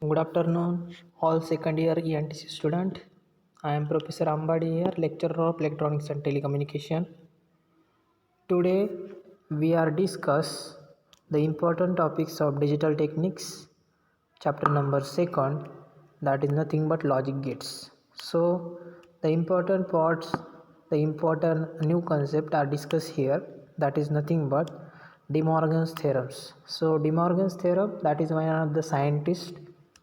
Good afternoon, all second year ENTC student. I am Professor Ambadi here, lecturer of Electronics and Telecommunication. Today we are discuss the important topics of digital techniques, chapter number 2, that is nothing but logic gates. So the important parts, the important new concept are discussed here, that is nothing but De Morgan's theorems. So De Morgan's theorem, that is one of the scientists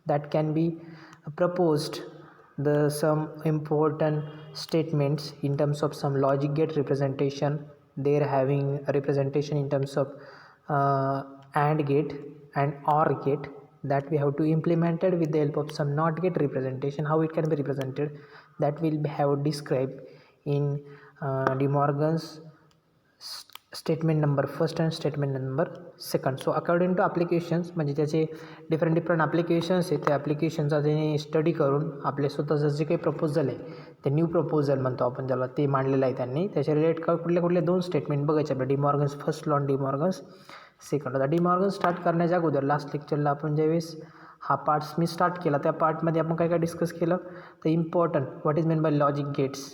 that can be proposed the some important statements in terms of some logic gate representation. They are having a representation in terms of AND gate and OR gate that we have to implement it with the help of some NOT gate representation. How it can be represented, that will be have described in De Morgan's statement number first and statement number second. So according to applications म्हणजे त्याचे different applications आहेत, त्या ॲप्लिकेशनचा त्याने study करून आपले स्वतःचं जे काही प्रपोजल आहे ते न्यू प्रपोजल म्हणतो आपण त्याला, ते मांडलेलं आहे त्यांनी. त्याच्या रिलेटेड कुठले दोन स्टेटमेंट बघायचे आपल्या, डी मॉर्गन्स फर्स्ट लॉ आणि डी मॉर्गन्स सेकंड. आता डी मॉर्गन स्टार्ट करण्याच्या अगोदर लास्ट लेक्चरला आपण ज्यावेळेस हा पार्ट्स मी स्टार्ट केला त्या पार्टमध्ये आपण काय डिस्कस केलं, तर important what is mean by logic gates,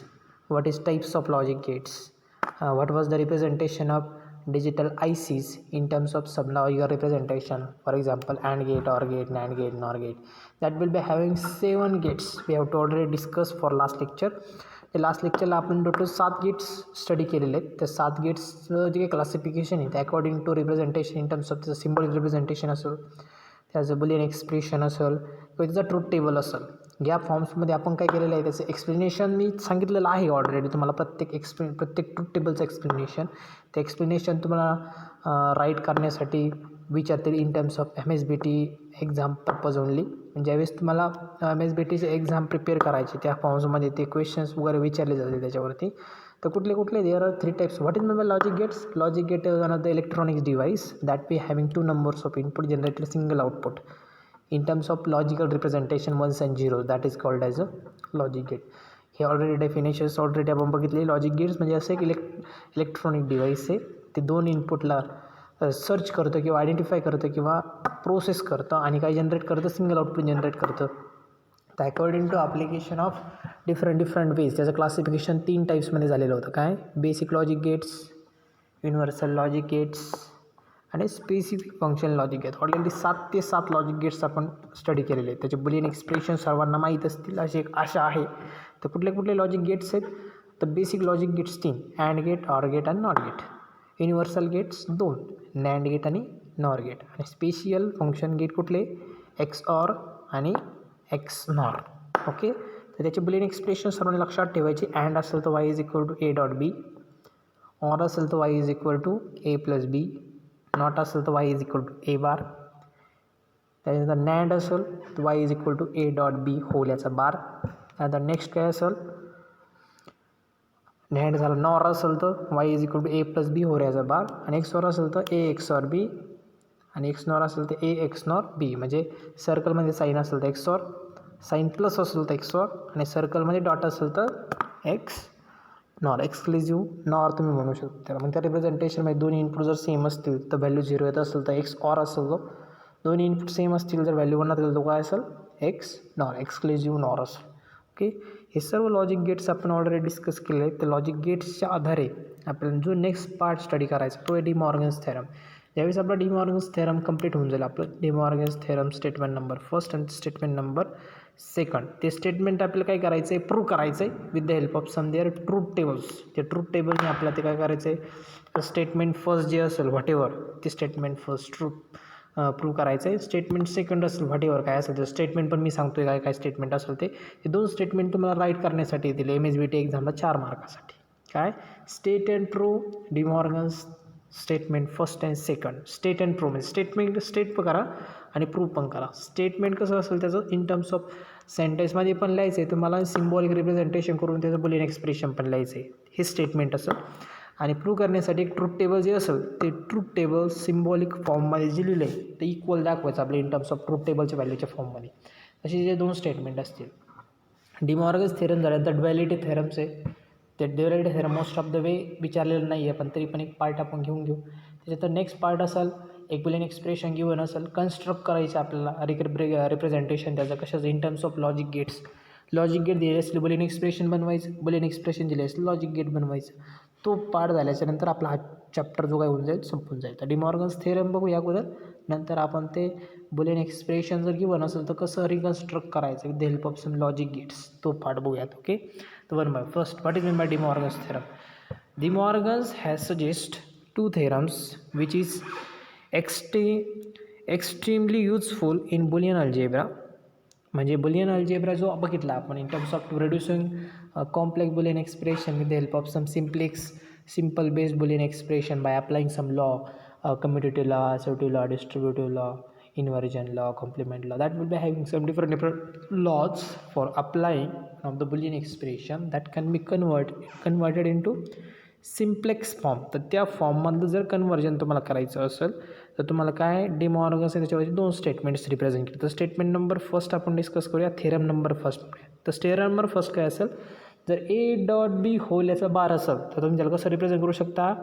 what is types of logic gates, what was the representation of digital ICs in terms of some logical representation, for example AND gate, OR gate, NAND gate, NOR gate. That will be having 7 gates. We have to already discuss for last lecture. ते last लेक्चरला आपण total 7 gates study केलेले आहेत. त्या 7 गेट्सचं जे काही classification आहे ते according to representation in terms of त्याचं सिम्बॉलिक रिप्रेझेंटेशन असेल, त्याचं बुलियन एक्सप्रेशन असेल किंवा त्याचा ट्रूथ टेबल असेल. या फॉर्म्समध्ये आपण काय केलेलं आहे त्याचं एक्सप्लेनेशन मी सांगितलेलं आहे ऑलरेडी तुम्हाला. प्रत्येक ट्रूथ टेबलचं एक्सप्लेनेशन, ते एक्सप्लेनेशन तुम्हाला राईट करण्यासाठी विचारतील in terms of MSBT exam purpose only. ज्यावेळेस तुम्हाला MSBTचे एक्झाम प्रिपेअर करायचे त्या फॉर्म्समध्ये ते क्वेश्चन्स वगैरे विचारले जाते त्याच्यावरती. तर कुठले there are 3 types. What is mean by logic gates? Logic gate is one of the electronics device that we having 2 numbers of input generated single output in terms of logical representation, ones and zeros, that is called as a logic gate. हे already definitions already आपण बघितले. Logic gates म्हणजे असं एक electronic device आहे, ते 2 इनपुटला search करतं किंवा आयडेंटिफाय करतं किंवा प्रोसेस करतं आणि काय जनरेट करतं, सिंगल आउटपुट जनरेट करतं. तर according to application of different ways त्याचं क्लासिफिकेशन 3 टाईप्समध्ये झालेलं होतं. काय? Basic logic gates, universal logic gates आणि specific function logic gate. Already 7 ते 7 लॉजिक गेट्स आपण स्टडी केलेले आहेत. त्याचे बुलियन एक्सप्रेशन सर्वांना माहीत असतील अशी एक आशा आहे. तर कुठले लॉजिक गेट्स आहेत, तर basic logic gates 3, and gate, or gate आणि not gate. Universal gates 2, nand gate आणि नॉर गेट. आणि स्पेशियल फंक्शन गेट कुठले, एक्स ऑर आणि एक्स नॉर. ओके, तर त्याचे बुलियन एक्सप्रेशन सर्वांनी लक्षात ठेवायचे. अँड असेल तर Y is equal to A dot B, OR असेल तर Y is equal to A plus B, NOT असेल तर Y is equal to A bar. त्याच्यानंतर नॅन्ड असेल तर Y is equal to A dot B whole याचा bar. त्यानंतर next काय असेल, नॅन्ड झालं. नॉर असेल तर Y is equal to A plus B whole याचा बार. आणि एक्स ऑर असेल तर ए एक्स ऑर बी, आणि एक्स नॉर असेल तर ए एक्स नॉर बी. म्हणजे सर्कलमध्ये साईन असेल तर एक्स ऑर, साईन प्लस असेल तर एक्स ऑर, आणि सर्कलमध्ये डॉट असेल तर एक्स नॉर. एक्सक्लुझिव्ह नॉर तुम्ही म्हणू शकता त्याला. मग त्या रिप्रेझेंटेशनमध्ये दोन्ही इनपुट जर सेम असतील तर व्हॅल्यू 0 येत असेल तर एक्स ऑर असेल. तो दोन्ही इनपुट सेम असतील जर व्हॅल्यू 1 असेल तर काय असेल, एक्स नॉर, एक्सक्लुझिव्ह नॉर असेल. ओके, हे सर्व लॉजिक गेट्स आपण ऑलरेडी डिस्कस केले आहेत. तर लॉजिक गेट्सच्या आधारे आपल्याला जो नेक्स्ट पार्ट स्टडी करायचा तो आहे डी मॉर्गन्स थेरम. ज्यावेळेस आपला डी मॉर्गन्स थेरम कंप्लीट होऊन जाईल, आपलं De Morgan's theorem statement number first आणि स्टेटमेंट नंबर सेकंड, ते स्टेटमेंट आपल्याला काय करायचं आहे, प्रूव्ह करायचं आहे with the help of some their truth tables. ते ट्रूथ टेबलने आपल्याला ते काय करायचं आहे, स्टेटमेंट फर्स्ट जे असेल व्हॉट एव्हर ते स्टेटमेंट फर्स्ट प्रूव्ह करायचं आहे. स्टेटमेंट सेकंड असेल व्हॉट एव्हर काय असेल तर स्टेटमेंट पण मी सांगतो आहे काय स्टेटमेंट असेल ते 2 स्टेटमेंट तुम्हाला राईट करण्यासाठी येतील MSBT एक्झामला 4 मार्कासाठी. काय, state and prove D Morgan's statement first and second. State and prove म्हणजे स्टेटमेंट स्टेट पण करा आणि प्रूव्ह पण करा. स्टेटमेंट कसं असेल त्याचं इन टर्म्स ऑफ सेंटेन्समध्ये पण लिहायचं आहे तुम्हाला, सिम्बॉलिक रिप्रेझेंटेशन करून त्याचं बुलियन एक्सप्रेशन पण लिहायचं आहे. हे स्टेटमेंट असेल. आणि प्रूव्ह करण्यासाठी एक ट्रूथ टेबल जे असेल ते ट्रूथ टेबल सिम्बॉलिक फॉर्ममध्ये जे लिहिलं आहे ते इक्वल दाखवायचं आपल्या इन टर्म्स ऑफ ट्रूथ टेबलच्या व्हॅल्यूच्या फॉर्ममध्ये. असे जे 2 स्टेटमेंट असतील. डी मॉर्गन्स थेरम झाले तर ड्युॲलिटी थेरम्स आहे. ते duality theorem most of the way विचारलेलं नाही आहे, पण तरी पण एक पार्ट आपण घेऊ. त्याच्यानंतर नेक्स्ट पार्ट असेल एक बुलियन एक्सप्रेशन गिवन असेल, कन्स्ट्रक्ट करायचं आपल्याला रिप्रेझेंटेशन त्याचं कशाचं in terms of logic gates. Logic gate दिले असले बुलियन एक्सप्रेशन बनवायचं, बुलियन एक्सप्रेशन दिले असले लॉजिक गेट बनवायचं. तो पार्ट झाल्याच्यानंतर आपला हा चॅप्टर जो काय होऊन जाईल संपून जाईल. तर डिमॉर्गन्स थेरम बघू या अगोदर, नंतर आपण ते बुलियन एक्सप्रेशन जर गिवन असेल तर कसं रिकन्स्ट्रक्ट करायचं with the help of some logic gates, तो पार्ट बघूयात. ओके, तर one by first, what is mean by De Morgan's theorem. De Morgan's has suggest two theorems which is extremely useful in Boolean algebra. म्हणजे Boolean algebra जो बघितला आपण in terms of reducing complex Boolean expression with the help of some simple based Boolean expression by applying some law, commutative law, assertive law, distributive law, inversion law, complement law, that will be having some different laws for applying of the Boolean expression that can be converted into simplex form. तर त्या फॉर्ममधलं जर conversion तुम्हाला करायचं असेल तर तुम्हाला काय De Morgan's त्याच्यावरती दोन स्टेटमेंट्स रिप्रेझेंट केले. तर स्टेटमेंट नंबर फर्स्ट आपण डिस्कस करूया, थेरम नंबर फर्स्ट. तर थेरम नंबर फर्स्ट काय असेल, जर ए डॉट बी होल याचा बार असेल तर तुम्ही त्याला कसं रिप्रेझेंट करू शकता,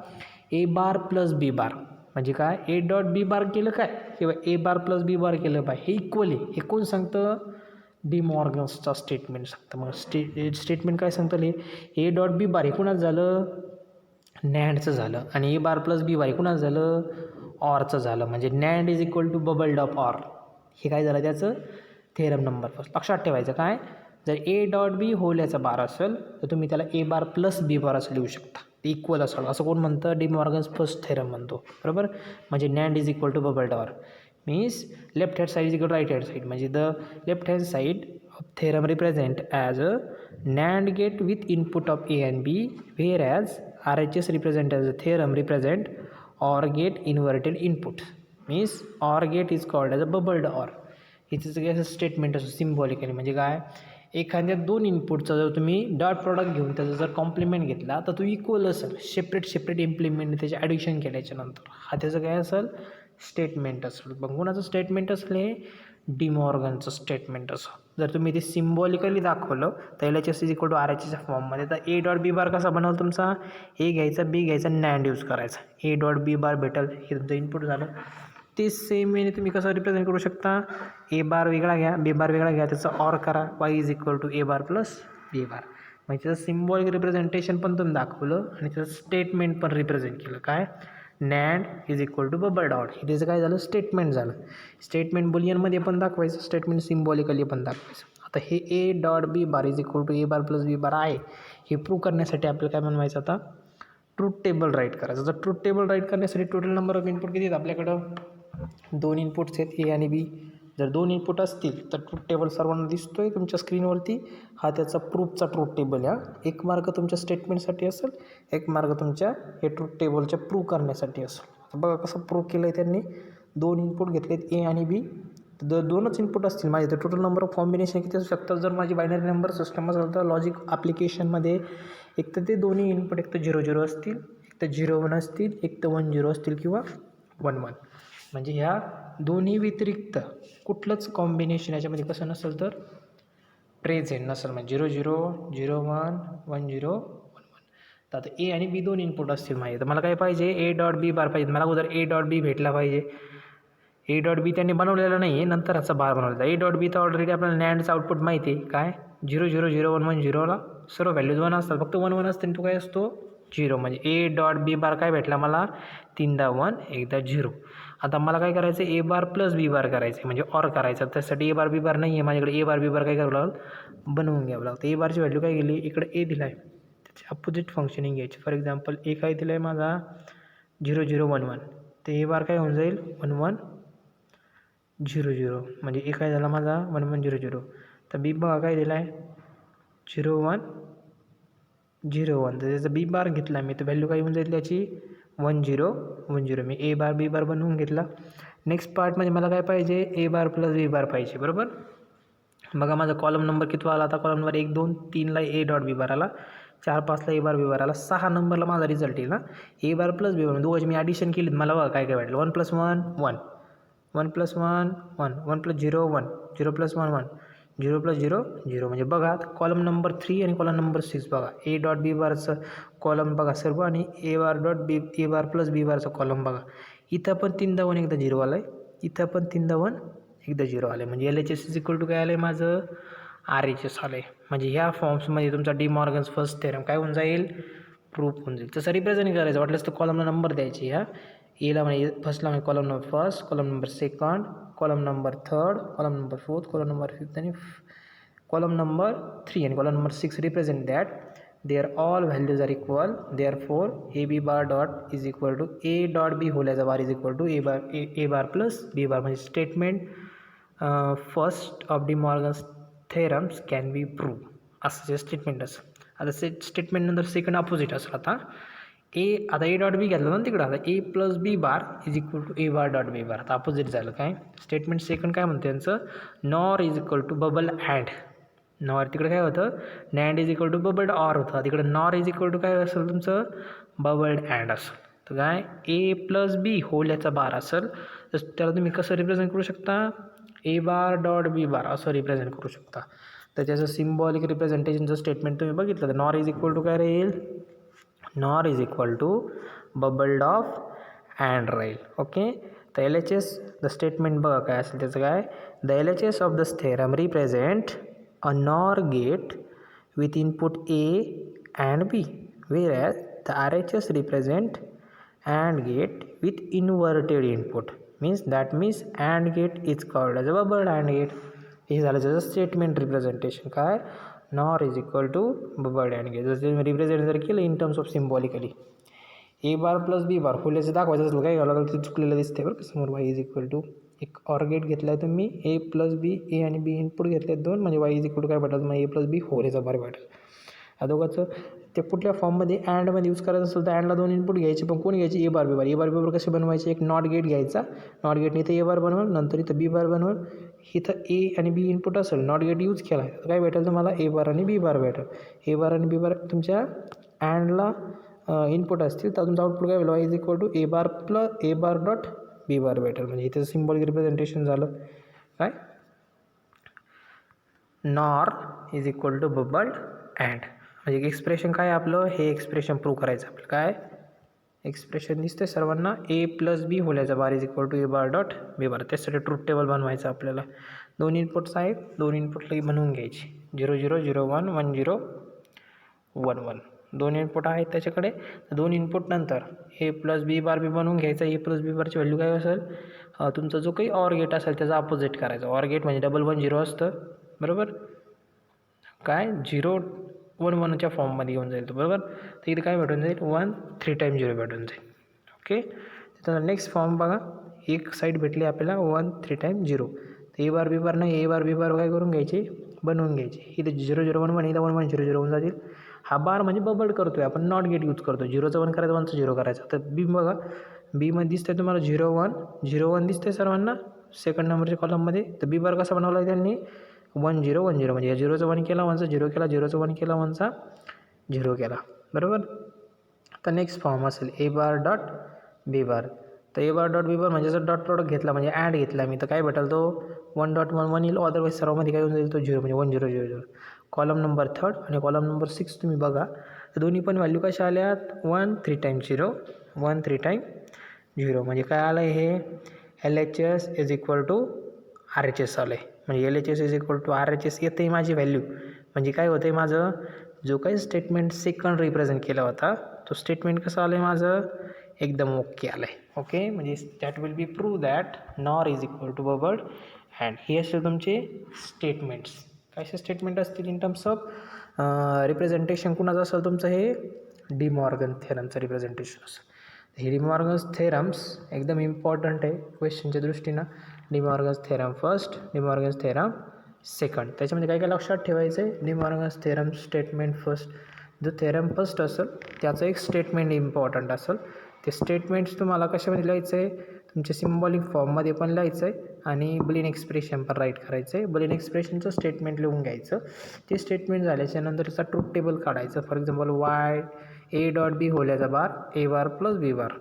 ए बार प्लस बी बार. म्हणजे काय, ए डॉट बी बार केलं काय किंवा ए बार प्लस बी बार केलं पाय, हे इक्वल आहे. हे कोण सांगतं, डिमॉर्गन्सचा स्टेटमेंट सांगतं. मग स्टेटमेंट काय सांगतं, ए डॉट बी बार हे कुणाच झालं, नॅन्डचं झालं. आणि ए बार प्लस बी बार हे कुणाच झालं, ऑरचं झालं. म्हणजे NAND is equal to bubble dot OR. हे काय झालं त्याचं थेरम नंबर फर्स्ट. लक्षात ठेवायचं काय, जर ए डॉट बी होल याचा बार असेल तर तुम्ही त्याला ए बार प्लस बी बार असं लिहू शकता, ते इक्वल असेल. असं कोण म्हणतं, डिमॉर्गन्स फर्स्ट थेरम म्हणतो, बरोबर. म्हणजे NAND is equal to bubble dot or means left hand side is equal to right hand side. म्हणजे the left hand side of theorem represent as a NAND gate with input of A and B, whereas RHS represent as a theorem represent OR gate inverted input. Means OR gate is called as a bubbled OR. इथेच काय statement असं symbolically. म्हणजे काय, एखाद्या दोन इनपुटचा जर तुम्ही डॉट प्रॉडक्ट घेऊन त्याचा जर कॉम्प्लिमेंट घेतला तर तो इक्वल असेल. सेपरेट इम्प्लिमेंट त्याचे ॲडिशन केल्याच्यानंतर हा त्याचं काय असेल, स्टेटमेंट असेल. मग कोणाचं स्टेटमेंट असलं, हे डिमॉर्गनचं स्टेटमेंट असं. जर तुम्ही ते सिम्बॉलिकली दाखवलं तर L H S is equal to R H एसच्या फॉर्ममध्ये. तर ए डॉट बी बार कसा बनवलं तुमचा, ए घ्यायचा बी घ्यायचा नॅन्ड यूज करायचा, ए डॉट बी बार भेटल, हे तुमचं इनपुट झालं. ते सेम वेने तुम्ही कसं रिप्रेझेंट करू शकता, ए बार वेगळा घ्या बी बार वेगळा घ्या, त्याचा ऑर करा, Y is equal to A bar plus B bar. म्हणजे त्याचं सिम्बॉलिक रिप्रेझेंटेशन पण तुम्ही दाखवलं आणि त्याचं स्टेटमेंट पण रिप्रेझेंट केलं. काय, NAND is equal to bubble dot, हे त्याचं काय झालं, स्टेटमेंट झालं. स्टेटमेंट बुलियनमध्ये पण दाखवायचं, स्टेटमेंट सिम्बॉलिकली पण दाखवायचं. आता हे A dot B bar is equal to A bar plus B bar आहे, हे प्रूव्ह करण्यासाठी आपल्याला काय बनवायचं, आता ट्रूथ टेबल राईट करायचं. तर ट्रूथ टेबल राईट करण्यासाठी टोटल नंबर ऑफ इनपुट किती आहेत आपल्याकडं, दोन इनपुट्स आहेत ए आणि बी. जर दोन इनपुट असतील तर ट्रूथ टेबल सर्वांना दिसतो आहे तुमच्या स्क्रीनवरती. हा त्याचा प्रूफचा ट्रूथ टेबल आहे. एक मार्क तुमच्या स्टेटमेंटसाठी असेल, एक मार्क तुमच्या हे ट्रूथ टेबलच्या प्रूव्ह करण्यासाठी असेल. तर बघा कसं प्रूव्ह केलं आहे त्यांनी. दोन इनपुट घेतलेत ए आणि बी, तर दोनच इनपुट असतील माझे, तर टोटल नंबर ऑफ कॉम्बिनेशन किती असू शकतात. जर माझी बायनरी नंबर सिस्टम असेल तर लॉजिक ॲप्लिकेशनमध्ये एक तर ते दोन्ही इनपुट एक तर 0-0 असतील, एक तर 0-1 असतील, एक तर 1-0 असतील किंवा 1-1. म्हणजे ह्या दोन्ही व्यतिरिक्त कुठलंच कॉम्बिनेशन याच्यामध्ये कसं नसेल तर प्रेझेंट नसेल. म्हणजे 0-0, 0-1, 1-0, 1-1. तर आता ए आणि बी दोन इनपुट असतील माझे, तर मला काय पाहिजे, ए डॉट बी बार पाहिजे. मला अगोदर ए डॉट बी भेटला पाहिजे. ए डॉट बी त्यांनी बनवलेला नाही आहे, नंतर ह्याचा बार बनवला. ए डॉट बी तर ऑलरेडी आपल्याला नॅन्डचं आउटपुट माहिती आहे, काय 0-0, 0-1, 1-0ला सर्व व्हॅल्यूज 1 असतात, फक्त 1-1 असते आणि तो काय असतो 0. म्हणजे ए डॉट बी बार काय भेटला मला, 3दा 1 एकदा 0. आता मला काय करायचं, ए बार प्लस बी बार करायचं आहे, म्हणजे ऑर करायचं. त्यासाठी ए बार बी बार नाही आहे माझ्याकडे, ए बार बी बार काय करावं लागेल, बनवून घ्यावं लागतं. ए बारची व्हॅल्यू काय गेली, इकडे ए दिला आहे, त्याची अपोजिट फंक्शनिंग घ्यायची. फॉर एक्झाम्पल ए काय दिलं आहे माझा 0-0, 1-1, तर ए बार काय होऊन जाईल 1-1, 0-0. म्हणजे ए काय झाला माझा 1-1, 0-0. तर बी बघा काय दिला आहे 0-1, 0-1, तर त्याचा बी बार घेतला मी, तर व्हॅल्यू काय होऊन जाईल त्याची 1-0, 1-0. मी ए बार बी बार बनवून घेतला. नेक्स्ट पार्टमध्ये मला काय पाहिजे, ए बार प्लस बी बार पाहिजे, बरोबर. बघा माझा कॉलम नंबर किती आला, आता कॉलम नंबर 1, 2, 3ला ए डॉट बी बार आला, 4, 5ला ए बार बी बार आला, 6 नंबरला माझा रिझल्ट येईल ना, ए बार प्लस बी बार. दोघांची मी ॲडिशन केली, मला बघा काय काय वाटलं, 1 + 1 1, 1 + 1 1, 1 + 0 1, 0 + 1 1, 0 + 0 0. म्हणजे बघा कॉलम नंबर 3 आणि कॉलम नंबर 6 बघा, ए डॉट बी बारचं कॉलम बघा सर्व, आणि ए बार डॉट बी ए बार प्लस बी बारचं कॉलम बघा. इथं पण 3दा 1 एकदा 0 आलं आहे, इथं पण 3दा 1 एकदा 0 आलं आहे. म्हणजे LHS इज इक्वल टू काय आलं आहे माझं RHS आलं आहे. म्हणजे ह्या फॉर्म्समध्ये तुमचा डी मॉर्गन्स फर्स्ट थेरम काय होऊन जाईल, प्रूफ होऊन जाईल. तसं रिप्रेझेंट करायचं वाटलंच तर कॉलमला नंबर द्यायची. ह्या एला म्हणजे फर्स्टला म्हणजे column number first, column number second, column number third, column number fourth, column number fifth आणि column number 3 and column number 6 represent that their all values are equal. Therefore a b bar dot is equal to a dot b whole as a bar is equal to a bar plus b bar. म्हणजे statement first of D Morgan's theorems can be prove असं जे statement असं. आता statement नंतर second opposite असं आता आता ए dot बी घेतलं ना तिकडं, आता A plus B bar is equal to A bar dot B bar. आता अपोजिट झालं काय, स्टेटमेंट सेकंड काय म्हणतं त्यांचं, nor is equal to bubble and. Nor तिकडे काय होतं, nand is equal to bubbled or होतं, तिकडे नॉर इज इक्वल टू काय असेल तुमचं बबल्ड अँड असेल. तर काय ए प्लस बी होल याचा बार असेल तर त्याला तुम्ही कसं रिप्रेझेंट करू शकता, ए बार डॉट बी बार असं रिप्रेझेंट करू शकता. तर त्याचं सिम्बॉलिक रिप्रेझेंटेशनचं स्टेटमेंट तुम्ही बघितलं तर नॉर इज इक्वल टू काय राहील, NOR is equal to bubbled of AND राहील. ओके. तर LHS द स्टेटमेंट बघा काय असेल त्याचं काय, the LHS of the theorem represent a NOR gate with input A and B, whereas the RHS represent AND gate with inverted input. Means AND gate is called as a bubbled AND gate. हे झालं त्याचं statement representation. काय NOR is equal to bubbled AND gate. जसं represent जर केलं in terms of symbolically A bar plus B bar फुलेचं दाखवायचं असलं काय घ्यावं लागलं ते चुकलेलं दिसते बरं का समोर. वाय इज इक्वल टू एक ऑर गेट घेतला आहे तुम्ही, ए प्लस बी, ए आणि बी इनपुट घेतले आहेत 2, म्हणजे वाय इज इक्वल टू काय भेटेल मग ए प्लस बी होल याचा बार भेटेल. अदोघाचं ते कुठल्या फॉर्ममध्ये अँडमध्ये यूज करायचं असेल तर अँडला 2 इनपुट घ्यायचे, पण कोण घ्यायची ए बार B bar. A bar B bar कसे बनवायचे, एक नॉट गेट घ्यायचा, नॉट गेटने इथं ए बार बनवून नंतर इथं बी बार बनवून इथं ए आणि बी इनपुट असेल, नॉट गेट यूज केला तर काय भेटेल तुम्हाला ए बार आणि बी बार भेटेल. ए बार आणि बी बार तुमच्या अँडला इनपुट असतील तर तुमचं आउटपुट काय होईल, Y is equal to A bar plus A bar dot B bar भेटेल. म्हणजे इथं सिम्बॉलिक रिप्रेझेंटेशन झालं काय, NOR is equal to bubbled AND. म्हणजे एक्सप्रेशन काय आपलं, हे एक्सप्रेशन प्रूव्ह करायचं आपलं. काय एक्सप्रेशन दिसते सर्वांना, ए प्लस बी होल्याचा bar is equal to A bar dot B bar. त्यासाठी ट्रूथ टेबल बनवायचं आपल्याला. 2 इनपुट्स आहेत, 2 इनपुटला बनवून घ्यायची 0 0 0 1 1 0 1 1. 2 इनपुट आहेत त्याच्याकडे. 2 इनपुट नंतर ए प्लस बी बार बी बनवून घ्यायचा. ए प्लस बी बारची व्हॅल्यू काय असेल, तुमचा जो काही ऑर गेट असेल त्याचा अपोजिट करायचा. ऑर गेट म्हणजे डबल 1 0 असतं बरोबर, काय 0 1 1च्या फॉर्ममध्ये येऊन जाईल तो बरोबर. तर इथे काय भेटून जाईल 1 3 टाईम 0 भेटून जाईल. ओके. तर नेक्स्ट फॉर्म बघा, एक साईड भेटली आपल्याला 1 3 टाईम 0. तर ए बार बी बार नाही, ए बार बी बार काय करून घ्यायची, बनवून घ्यायची. इथे 0 0 1 1 इथं 1 1 0 0 होऊन जातील. हा बार म्हणजे बबल्ड करतो आहे आपण, नॉट गेट यूज करतो. 0चं 1 करायचं, 1चं 0 करायचं. तर बी बघा, बीमध्ये दिसतंय तुम्हाला 0 1 0 1 दिसतंय सर्वांना सेकंड नंबरच्या कॉलममध्ये. तर बी बार कसा बनवला आहे त्यांनी 1 0 1 0, म्हणजे या 0चं 1 केला, 1चं 0 केला, 0चं 1 केला, 1चा 0 केला बरोबर. तर नेक्स्ट फॉर्म असेल ए बार डॉट बी बार. तर ए बार डॉट बी बार म्हणजे जर डॉट प्रॉडक्ट घेतला म्हणजे ॲड घेतला मी तर काय भेटेल तो 1 डॉट 1 1 येईल, अदरवाईज सर्वांमध्ये काय होऊन जाईल तो 0, म्हणजे 1 0 0 0. कॉलम नंबर 3 आणि कॉलम नंबर 6 तुम्ही बघा, तर दोन्ही पण व्हॅल्यू कशा आल्यात 1 3 टाईम 0 1 3 टाईम 0. म्हणजे काय आलं आहे हे, LHS is equal to RHS आलं आहे. म्हणजे LHS is equal to RHS येते आहे माझी व्हॅल्यू. म्हणजे काय होतं आहे माझं, जो काही स्टेटमेंट सेकंड रिप्रेझेंट केला होता तो स्टेटमेंट कसं आलं आहे माझं, एकदम ओके आलं आहे. ओके. म्हणजे that will be prove that NOR is equal to bubbled AND. हे असेल तुमचे स्टेटमेंट्स. कसे स्टेटमेंट असतील इन टर्म्स ऑफ रिप्रेझेंटेशन कुणाचं असेल तुमचं, हे डी मॉर्गन थेरमचं रिप्रेझेंटेशन असेल. हे डी मॉर्गन्स थेरम्स एकदम इम्पॉर्टंट आहे क्वेश्चनच्या दृष्टीनं. D Morgan's theorem first, D Morgan's theorem second. त्याच्यामध्ये काय काय लक्षात ठेवायचं आहे, D Morgan's theorem statement first. जो थेरम फर्स्ट असेल त्याचं एक स्टेटमेंट इम्पॉर्टंट असेल. ते स्टेटमेंट्स तुम्हाला कशामध्ये लिहायचं आहे, तुमच्या सिम्बॉलिक फॉर्ममध्ये पण लिहायचं आहे आणि बुलियन एक्सप्रेशन पण राईट करायचं आहे. बुलियन एक्सप्रेशनचं स्टेटमेंट लिहून घ्यायचं. ते स्टेटमेंट झाल्याच्या नंतर त्याचा ट्रूथ टेबल काढायचं. For example Y A dot B होल्याचा bar A bar plus B bar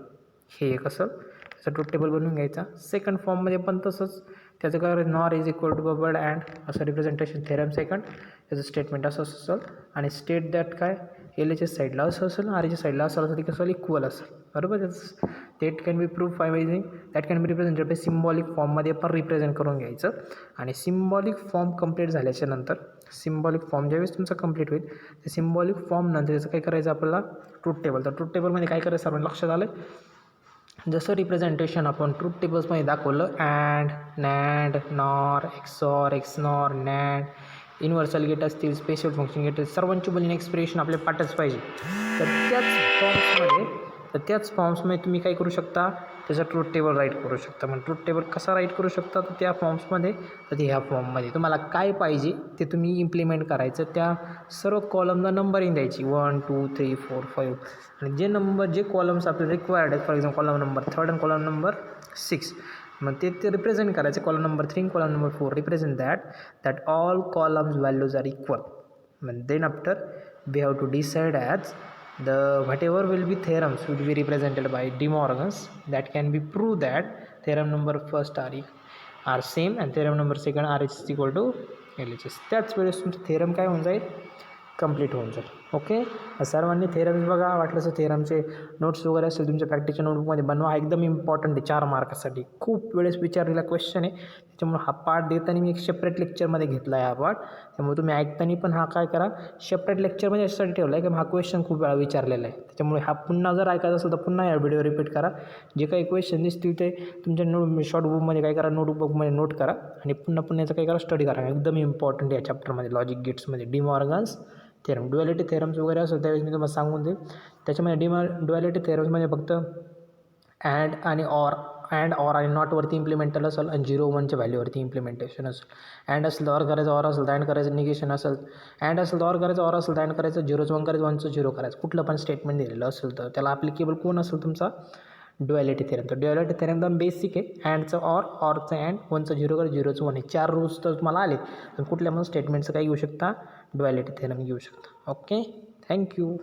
हे एक असेल, त्याचा ट्रूथ टेबल बनवून घ्यायचा. सेकंड फॉर्ममध्ये पण तसंच, त्याचं काय NOR is equal to bubbled AND असं रिप्रेझेंटेशन थेरम सेकंड, त्याचं स्टेटमेंट असं असेल. आणि स्टेट दॅट काय एल एच एस साईडला असं असेल, आर एच एस साईडला असं असेल, ते कसं इक्वल असेल. बरोबर. That can be proof by using that can be represented by symbolic फॉर्ममध्ये आपण रिप्रेझेंट करून घ्यायचं. आणि सिम्बॉलिक फॉर्म कंप्लीट झाल्याच्या नंतर सिम्बॉलिक फॉर्म ज्यावेळेस तुमचं कंप्लीट होईल त्या सिम्बॉलिक फॉर्म नंतर त्याचं काय करायचं आपल्याला ट्रूथ टेबल. तर ट्रूथ टेबलमध्ये काय करायचं आपण लक्षात आलं. जसं रिप्रेझेंटेशन आपण ट्रूथ टेबल्समध्ये दाखवलं AND, NAND, NOR, XOR, XNOR, NAND, universal gate असतील, स्पेशल फंक्शन गेट असतील, सर्वांची बुलियन एक्सप्रेशन आपले पाठच पाहिजे. तर त्याच फॉर्म्समध्ये तुम्ही काय करू शकता, त्याचा ट्रूथ टेबल राईट करू शकता. मग ट्रूथ टेबल कसा राईट करू शकता, तर त्या फॉर्म्समध्ये, तर ह्या फॉर्ममध्ये तुम्हाला काय पाहिजे ते तुम्ही इम्प्लिमेंट करायचं. त्या सर्व कॉलमला नंबरिंग द्यायची 1 2 3 4 5 आणि जे कॉलम्स आपले रिक्वायर्ड आहेत, फॉर एक्झाम्पल कॉलम नंबर 3 आणि कॉलम नंबर 6, मग ते रिप्रेझेंट करायचे. Column number 3 column number 4 represent that all columns values are equal. Then after we have to decide as the whatever will be theorems will be represented by De Morgan's that can be proved that theorem number first are same and theorem number second RH is equal to LHS. त्याच वेळेस तुमचं theorem काय होऊन जाईल, complete होऊन जाईल. Okay. सर्वांनी theorems बघा, वाटलं तर थेरमचे नोट्स वगैरे असेल तुमच्या प्रॅक्टिसच्या नोटबुकमध्ये बनवा. एकदम इम्पॉर्टंट आहे 4 मार्कासाठी. खूप वेळेस विचारलेला क्वेश्चन आहे, त्याच्यामुळे हा पार्ट देताना मी एक सेपरेट लेक्चरमध्ये घेतला आहे हा पार्ट. त्यामुळे तुम्ही ऐकताना पण हा काय करा, सेपरेट लेक्चरमध्ये यासाठी ठेवला आहे की हा क्वेश्चन खूप वेळा विचारलेला आहे. त्याच्यामुळे हा पुन्हा जर ऐकायचा असेल तर पुन्हा या व्हिडिओ रिपीट करा. जे काही क्वेश्चन दिसतील ते तुमच्या शॉर्ट बुकमध्ये काय करा, नोटबुकमध्ये नोट करा आणि पुन्हा याचं काय करा, स्टडी करा. एकदम इम्पॉर्टंट या चॅप्टरमध्ये लॉजिक गेट्समध्ये De Morgan's theorem, duality theorems वगैरे असेल त्यावेळेस मी तुम्हाला सांगून देईल. त्याच्यामध्ये ड्युॲलिटी थेरम्समध्ये फक्त अँड आणि नॉटवरती इम्प्लिमेंटल असेल आणि 0 1च्या व्हॅल्यूवरती इम्प्लिमेंटेशन असेल. अँड असेल तर ऑर करायचं, ऑर असेल तर अँड करायचं, निगेशन असेल अँड असेल तर ऑर करायचं, ऑर असेल तर अँड करायचं, 0चं 1 करायचं, 1चं 0 करायचं. कुठलं पण स्टेटमेंट दिलेलं असेल तर त्याला ॲप्लिकेबल कोण असेल तुमचा ड्युॲलिटी थेरम. तर ड्युॲलिटी थेरम एकदम बेसिक आहे. अँडचं ऑर, ऑरचं अँड, 1चं 0 करा, 0चं 1 हे 4 रूल्स तर तुम्हाला आले. तर कुठल्या पण स्टेटमेंटचं काय घेऊ शकता, ड्युॲलिटी थेरम घेऊ शकता. ओके. थँक्यू.